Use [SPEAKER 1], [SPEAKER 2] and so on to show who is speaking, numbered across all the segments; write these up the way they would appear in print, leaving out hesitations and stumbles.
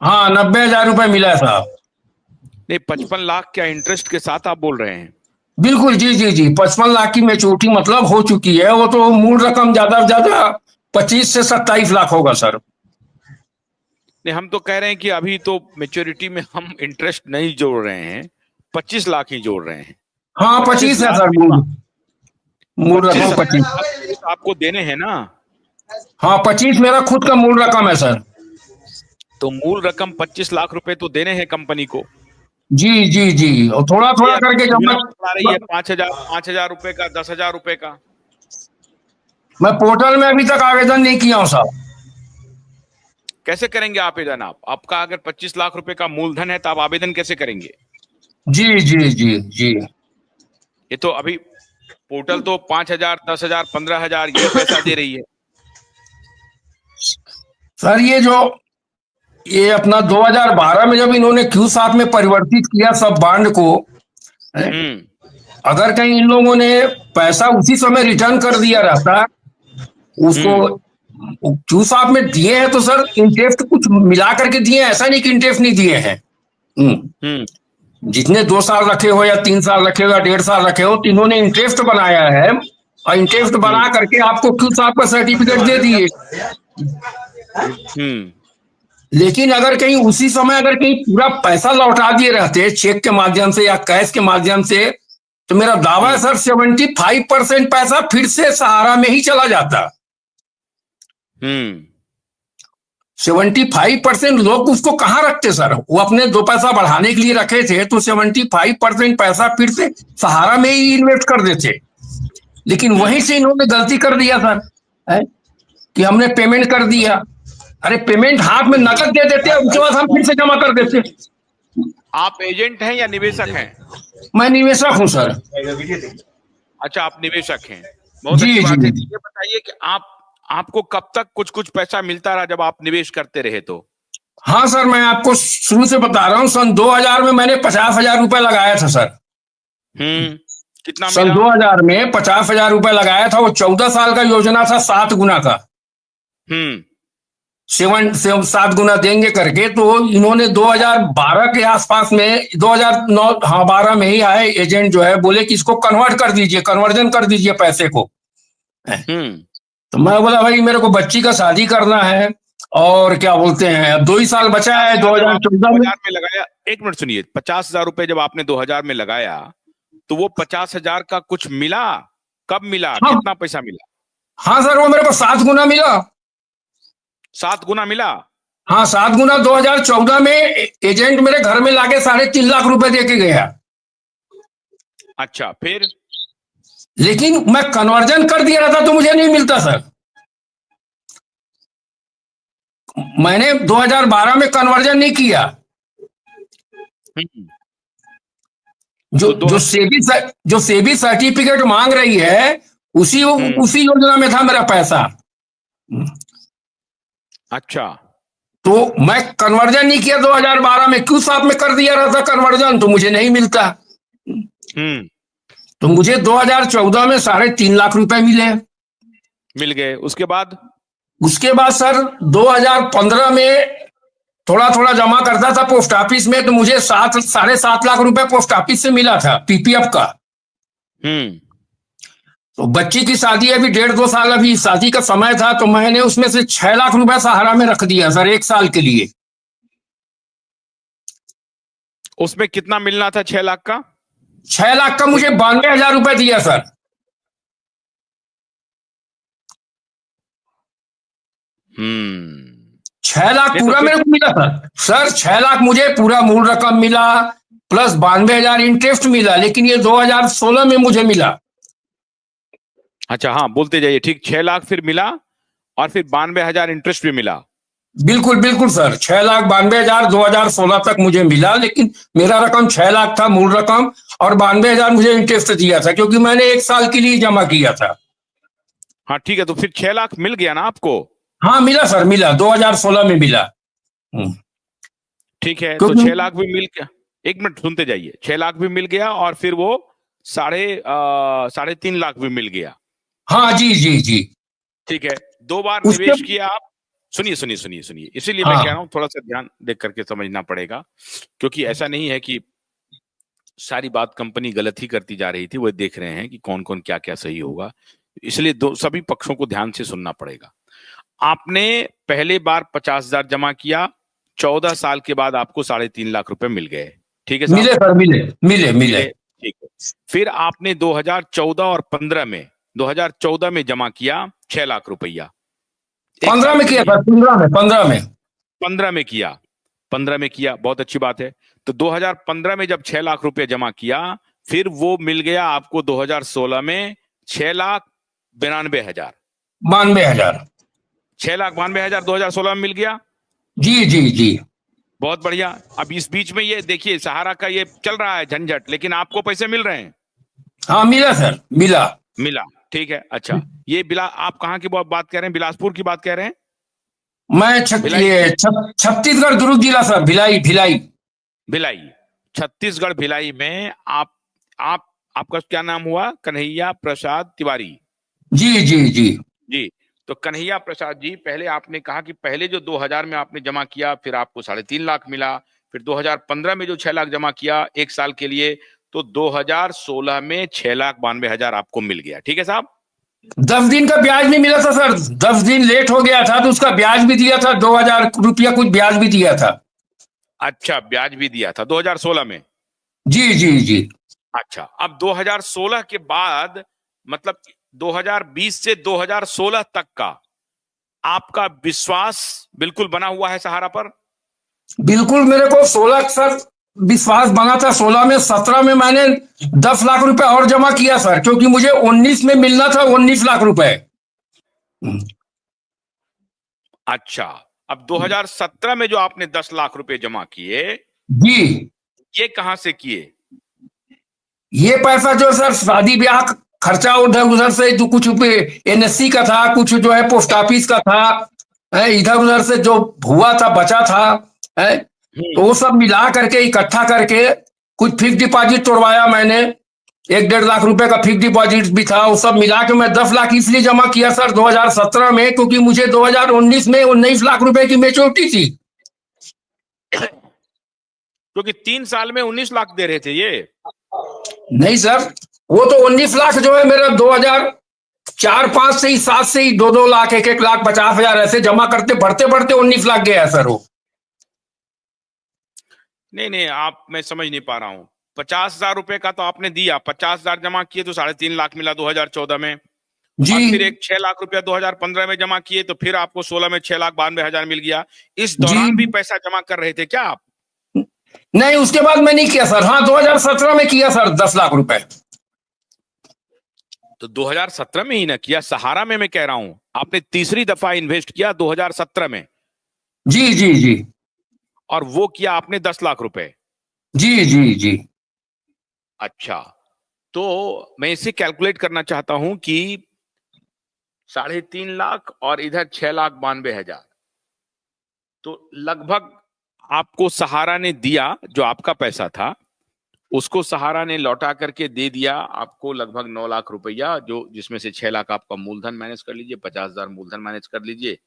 [SPEAKER 1] हाँ, 90,000 रुपए मिला है साहब।
[SPEAKER 2] नहीं, 55 लाख क्या इंटरेस्ट के साथ आप बोल रहे हैं?
[SPEAKER 1] बिल्कुल, जी जी जी, 55 लाख की मैच्योरिटी मतलब हो चुकी है। वो तो मूल रकम ज्यादा से ज्यादा 25 से 27 लाख होगा सर।
[SPEAKER 2] नहीं, हम तो कह रहे हैं कि अभी तो मेच्योरिटी में हम इंटरेस्ट नहीं जोड़ रहे हैं, 25 लाख ही जोड़ रहे हैं।
[SPEAKER 1] हाँ,
[SPEAKER 2] पच्चीस
[SPEAKER 1] 25 है
[SPEAKER 2] लाख
[SPEAKER 1] सर,
[SPEAKER 2] में
[SPEAKER 1] मूल मूल
[SPEAKER 2] पच्चीस
[SPEAKER 1] रकम
[SPEAKER 2] सत्ताईस
[SPEAKER 1] 25।
[SPEAKER 2] लाख रुपए तो आपको देने हैं ना।
[SPEAKER 1] हाँ, 25 मेरा खुद का मूल रकम है सर।
[SPEAKER 2] तो मूल रकम 25 लाख रुपए तो देने हैं कंपनी को।
[SPEAKER 1] जी जी जी, और थोड़ा
[SPEAKER 2] ये
[SPEAKER 1] थोड़ा
[SPEAKER 2] अभी
[SPEAKER 1] करके जब
[SPEAKER 2] सुविधा
[SPEAKER 1] मैं
[SPEAKER 2] बता रही है 5,000 रुपए का, 10,000 रुपए का।
[SPEAKER 1] मैं पोर्टल में अभी तक आवेदन नहीं किया हूँ साहब।
[SPEAKER 2] कैसे करेंगे आवेदन? आप, आपका अगर 25 लाख रुपए का मूलधन है तो आप आवेदन कैसे करेंगे?
[SPEAKER 1] जी जी जी जी।
[SPEAKER 2] ये तो अभी पोर्टल तो 5,000, 10,000, 15,000 यही पैसा दे रही है।
[SPEAKER 1] सर ये अपना 2012 में जब इन्होंने Q7 में परिवर्तित किया सब बांड को,
[SPEAKER 2] हम्म
[SPEAKER 1] अगर कहीं इन लोगों ने पैसा उसी समय रिटर्न कर दिया रहता उसको,
[SPEAKER 2] हम्म
[SPEAKER 1] Q7 में दिए हैं तो सर इंटरेस्ट कुछ मिला करके दिए हैं, ऐसा नहीं कि इंटरेस्ट नहीं दिए हैं।
[SPEAKER 2] हम्म
[SPEAKER 1] जितने 2 साल रखे हो या 3 साल रखे हो या 1.5 साल रखे हो, तो इन्होंने इंटरेस्ट बनाया है और इंटरेस्ट
[SPEAKER 2] हम्म
[SPEAKER 1] बना करके आपको Q7 का सर्टिफिकेट दे दिए।
[SPEAKER 2] हम्म
[SPEAKER 1] लेकिन अगर कहीं उसी समय अगर कहीं पूरा पैसा लौटा दिए रहते चेक के माध्यम से या कैश के माध्यम से, तो मेरा दावा है
[SPEAKER 2] हम्म
[SPEAKER 1] सर 75% पैसा फिर से सहारा में ही चला जाता।
[SPEAKER 2] हम्म
[SPEAKER 1] 75% लोग उसको कहाँ रखते सर, वो अपने 2 पैसा बढ़ाने के लिए रखे थे, तो 75% पैसा फिर से सहारा में ही इन्वेस्ट कर देते। लेकिन वहीं
[SPEAKER 2] हम्म
[SPEAKER 1] से इन्होंने गलती कर दिया सर, है? कि हमने पेमेंट कर दिया। अरे पेमेंट हाथ में नकद दे देते, उसके बाद हम फिर से जमा कर देते।
[SPEAKER 2] आप एजेंट हैं या निवेशक हैं?
[SPEAKER 1] मैं निवेशक हूं सर।
[SPEAKER 2] अच्छा, आप निवेशक हैं। बहुत
[SPEAKER 1] जी
[SPEAKER 2] अच्छी
[SPEAKER 1] जी
[SPEAKER 2] बात है।
[SPEAKER 1] जी।
[SPEAKER 2] ये बताइए कि आप, आपको कब तक कुछ कुछ पैसा मिलता रहा जब आप निवेश करते रहे तो?
[SPEAKER 1] हाँ सर, मैं आपको शुरू से बता रहा हूँ, सन 2000 में मैंने 50,000 रुपए लगाया था सर।
[SPEAKER 2] कितना
[SPEAKER 1] सन
[SPEAKER 2] मिला?
[SPEAKER 1] 2000 में 50,000 रुपए लगाया था, वो 14 साल का योजना था, 7 गुना का।
[SPEAKER 2] हम्म
[SPEAKER 1] 7 गुना देंगे करके, तो इन्होंने 2012 के आसपास में, 2009, हाँ 12 में ही आए एजेंट जो है, बोले कि इसको कन्वर्ट कर दीजिए, कन्वर्जन कर दीजिए पैसे को।
[SPEAKER 2] हम्म
[SPEAKER 1] तो मैं बोला भाई मेरे को बच्ची का शादी करना है, और क्या बोलते हैं, अब 2 ही साल बचा
[SPEAKER 2] पचास
[SPEAKER 1] है
[SPEAKER 2] हजार जब आपने
[SPEAKER 1] 2014
[SPEAKER 2] दो
[SPEAKER 1] में।
[SPEAKER 2] हजार में लगाया, एक मिनट सुनिए, 50,000 रुपए जब आपने 2000 में लगाया, तो वो 50,000 का कुछ मिला? कब मिला?
[SPEAKER 1] हाँ
[SPEAKER 2] कितना पैसा मिला?
[SPEAKER 1] हाँ सर, वो मेरे को 7 गुना मिला।
[SPEAKER 2] 7 गुना मिला?
[SPEAKER 1] हाँ, 7 गुना 2014 में एजेंट मेरे घर में लाके 3.5 लाख रुपए दे के गया।
[SPEAKER 2] अच्छा, फिर?
[SPEAKER 1] लेकिन मैं कन्वर्जन कर दिया रहता तो मुझे नहीं मिलता सर। मैंने 2012 में कन्वर्जन नहीं किया।
[SPEAKER 2] हम्म
[SPEAKER 1] जो
[SPEAKER 2] तो दो
[SPEAKER 1] जो
[SPEAKER 2] हजार
[SPEAKER 1] सेबी सर्टिफिकेट मांग रही है, उसी
[SPEAKER 2] हम्म
[SPEAKER 1] उसी योजना में था मेरा पैसा।
[SPEAKER 2] अच्छा।
[SPEAKER 1] तो मैं कन्वर्जन नहीं किया 2012 में, क्यों साथ में कर दिया रहता कन्वर्जन तो मुझे नहीं मिलता।
[SPEAKER 2] हम्म
[SPEAKER 1] तो मुझे 2014 में 3.5 लाख रुपए मिले।
[SPEAKER 2] मिल गए, उसके बाद?
[SPEAKER 1] उसके बाद सर 2015 में थोड़ा थोड़ा जमा करता था पोस्ट ऑफिस में, तो मुझे 7.5 लाख रुपए पोस्ट ऑफिस से मिला था, पीपीएफ का।
[SPEAKER 2] हम्म
[SPEAKER 1] तो बच्ची की शादी अभी 1.5 2 साल, अभी शादी का समय था, तो मैंने उसमें से 6 लाख रुपए सहारा में रख दिया सर, 1 साल के लिए।
[SPEAKER 2] उसमें कितना मिलना था 6 लाख का?
[SPEAKER 1] 6 लाख का मुझे
[SPEAKER 2] एक
[SPEAKER 1] 92,000 रुपए दिया सर।
[SPEAKER 2] हम्म
[SPEAKER 1] 6 लाख
[SPEAKER 2] नहीं तो
[SPEAKER 1] पूरा
[SPEAKER 2] फिर,
[SPEAKER 1] मेरे को मिला सर। सर 6 लाख मुझे पूरा मूल रकम मिला, प्लस 92,000 इंटरेस्ट मिला, लेकिन ये 2016 में मुझे मिला।
[SPEAKER 2] अच्छा हाँ, बोलते जाइए। ठीक, 6 लाख फिर मिला, और फिर 92,000 इंटरेस्ट भी मिला।
[SPEAKER 1] बिल्कुल बिल्कुल सर, 6,92,000 2016 तक मुझे मिला, लेकिन मेरा रकम 6 लाख था मूल रकम, और 92,000 मुझे इंटरेस्ट दिया था, क्योंकि मैंने 1 साल के लिए जमा किया था।
[SPEAKER 2] हाँ ठीक है, तो फिर 6 लाख मिल गया ना आपको?
[SPEAKER 1] हाँ मिला सर, मिला 2016 में मिला।
[SPEAKER 2] ठीक है, तो
[SPEAKER 1] क्योंकि
[SPEAKER 2] 6 लाख भी मिल गया। एक मिनट सुनते जाइए। 6 लाख भी मिल गया, और फिर वो साढ़े 3 लाख भी मिल गया।
[SPEAKER 1] हाँ जी जी जी।
[SPEAKER 2] ठीक है, 2 बार
[SPEAKER 1] उसके
[SPEAKER 2] निवेश किया आप। सुनिए सुनिए सुनिए सुनिए, इसीलिए मैं
[SPEAKER 1] हाँ।
[SPEAKER 2] कह रहा हूं थोड़ा सा ध्यान देख करके समझना पड़ेगा, क्योंकि ऐसा नहीं है कि सारी बात कंपनी गलत ही करती जा रही थी, वो देख रहे हैं कि कौन कौन क्या क्या सही होगा, इसलिए सभी पक्षों को ध्यान से सुनना पड़ेगा। आपने पहले बार 50,000 जमा किया, 14 साल के बाद आपको 3.5 लाख रुपए मिल गए, ठीक है साहब?
[SPEAKER 1] मिले सर, मिले मिले मिले।
[SPEAKER 2] ठीक है। फिर आपने 2014 और 15 में, 2014 में जमा किया 6 लाख रुपया,
[SPEAKER 1] 15 में किया सर, 15 में
[SPEAKER 2] 15 में किया, बहुत अच्छी बात है। तो 2015 में जब 6 लाख रुपए जमा किया, फिर वो मिल गया आपको 2016 में 6,92,000,
[SPEAKER 1] 92,000।
[SPEAKER 2] 6,92,000 2016 में मिल गया।
[SPEAKER 1] जी जी जी।
[SPEAKER 2] बहुत बढ़िया। अब इस बीच में ये देखिए सहारा का ये चल रहा है झंझट, लेकिन आपको पैसे मिल रहे हैं।
[SPEAKER 1] हाँ मिला सर, मिला।
[SPEAKER 2] ठीक है। अच्छा, ये आप कहाँ की बात कह रहे हैं? बिलासपुर की बात कह रहे हैं?
[SPEAKER 1] मैं छत्तीसगढ़ दुर्ग जिला सर, भिलाई।
[SPEAKER 2] छत्तीसगढ़ भिलाई में आपका क्या नाम हुआ? कन्हैया प्रसाद तिवारी।
[SPEAKER 1] जी जी जी
[SPEAKER 2] जी। तो कन्हैया प्रसाद जी, पहले आपने कहा कि पहले जो 2000 में आपने जमा किया, फिर आपको 3.5 लाख मिला, फिर 2015 में जो 6 लाख जमा किया 1 साल के लिए, तो 2016 में 6,92,000 आपको मिल गया, ठीक है साहब?
[SPEAKER 1] 10 दिन का ब्याज भी मिला था सर, 10 दिन लेट हो गया था तो उसका ब्याज भी दिया था, 2,000 रुपया कुछ ब्याज भी दिया था।
[SPEAKER 2] अच्छा, ब्याज भी दिया था 2016 में?
[SPEAKER 1] जी जी जी।
[SPEAKER 2] अच्छा, अब 2016 के बाद, मतलब 2020 से 2016 तक का आपका विश्वास बिल्कुल बना हुआ है सहारा पर?
[SPEAKER 1] बिल्कुल, मेरे को 16 सर विश्वास बना था। 16 में, 17 में मैंने 10 लाख रुपए और जमा किया सर, क्योंकि मुझे 19 में मिलना था 19 लाख रुपए।
[SPEAKER 2] अच्छा, अब 2017 में जो आपने 10 लाख रुपए जमा किए,
[SPEAKER 1] जी,
[SPEAKER 2] ये कहां से किए?
[SPEAKER 1] ये पैसा जो सर शादी ब्याह खर्चा उधर उधर से जो कुछ एनएससी का था, कुछ जो है पोस्ट ऑफिस का था, इधर उधर से जो हुआ था बचा था, तो वो सब मिला करके इकट्ठा करके कुछ फिक्स डिपॉजिट तोड़वाया मैंने, 1-1.5 लाख रुपए का फिक्स डिपॉजिट भी था। वो सब मिला के मैं 10 लाख इसलिए जमा किया सर 2017 में, क्योंकि मुझे 2019 में 19 लाख रुपए की मेच्योरिटी थी।
[SPEAKER 2] क्योंकि 3 साल में 19 लाख दे रहे थे ये?
[SPEAKER 1] नहीं सर, वो तो 19 लाख जो है मेरा 2004-5 से ही, 7 से ही 2-2 लाख, 1-1 लाख 50,000 ऐसे जमा करते बढ़ते बढ़ते 19 लाख गया सर वो।
[SPEAKER 2] नहीं, मैं समझ नहीं पा रहा हूं। 50,000 रुपए का तो आपने दिया, 50,000 जमा किए तो 3.5 लाख मिला 2014 में,
[SPEAKER 1] जी।
[SPEAKER 2] और फिर एक 6 लाख रुपया 2015 में जमा किए, तो फिर आपको 16 में 6,92,000 मिल गया। इस दौरान भी पैसा जमा कर रहे थे क्या आप?
[SPEAKER 1] नहीं, उसके बाद मैं नहीं किया सर। हाँ, 2017 में किया सर 10 लाख रुपए।
[SPEAKER 2] तो 2017 में ही ना किया? सहारा में मैं कह रहा हूं, आपने तीसरी दफा इन्वेस्ट किया 2017 में।
[SPEAKER 1] जी जी जी।
[SPEAKER 2] और वो किया आपने 10 लाख रुपए।
[SPEAKER 1] जी जी जी।
[SPEAKER 2] अच्छा, तो मैं इसे कैलकुलेट करना चाहता हूं कि 3.5 लाख और इधर 6,92,000, तो लगभग आपको सहारा ने दिया, जो आपका पैसा था उसको सहारा ने लौटा करके दे दिया आपको लगभग 9 लाख रुपया, जो जिसमें से 6 लाख आपका मूलधन मैनेज कर लीजिए, 50,000 मूलधन मैनेज कर लीजिए,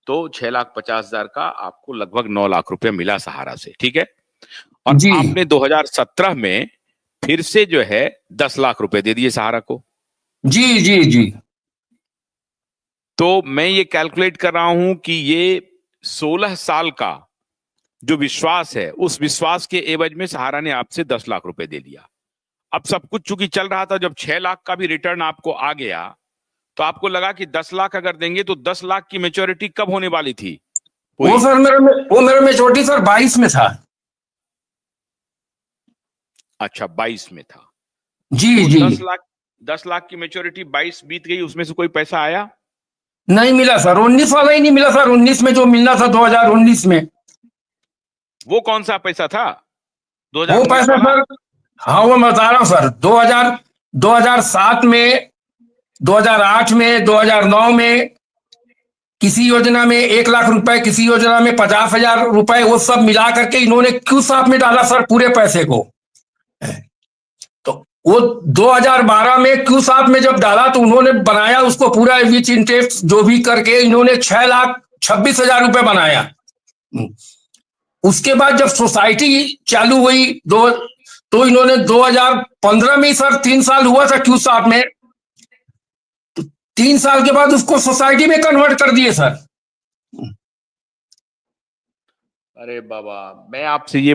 [SPEAKER 2] तो 6,50,000 का आपको लगभग 9 लाख रुपया मिला सहारा से, ठीक है? और
[SPEAKER 1] जी।
[SPEAKER 2] आपने 2017 में फिर से जो है 10 लाख रुपए दे दिए सहारा को।
[SPEAKER 1] जी जी जी।
[SPEAKER 2] तो मैं ये कैलकुलेट कर रहा हूं कि ये 16 साल का जो विश्वास है, उस विश्वास के एवज में सहारा ने आपसे 10 लाख रुपए दे दिया। अब सब कुछ चूंकि चल रहा था, जब 6 लाख का भी रिटर्न आपको आ गया, तो आपको लगा कि 10 लाख अगर देंगे तो 10 लाख की मैच्योरिटी कब होने वाली थी?
[SPEAKER 1] वो सर मेरा मेच्योरिटी सर 22 में था।
[SPEAKER 2] अच्छा, 22 में था।
[SPEAKER 1] जी
[SPEAKER 2] तो
[SPEAKER 1] जी।
[SPEAKER 2] 10 लाख की मैच्योरिटी 22 बीत गई, उसमें से कोई पैसा आया?
[SPEAKER 1] नहीं मिला सर, 19 वाला ही नहीं मिला सर। 19 में जो मिलना था 2019 में।
[SPEAKER 2] वो कौन सा पैसा था?
[SPEAKER 1] वो पैसा सर, हाँ वो मैं बता रहा हूं सर, 2007 में, 2008 में, 2009 में किसी योजना में 1 लाख रुपए, किसी योजना में 50,000 रुपए, वो सब मिला करके इन्होंने क्यू साफ में डाला सर पूरे पैसे को। तो वो 2012 में क्यू साफ में जब डाला तो उन्होंने बनाया उसको पूरा विच इंटरेस्ट जो भी करके इन्होंने 6 लाख 26,000 रुपये बनाया। उसके बाद जब सोसाइटी चालू हुई तो इन्होंने 2015 में सर 3 साल हुआ था क्यू साहब में, तो 3 साल के बाद उसको सोसाइटी में कन्वर्ट कर दिए सर।
[SPEAKER 2] अरे बाबा, मैं आपसे ये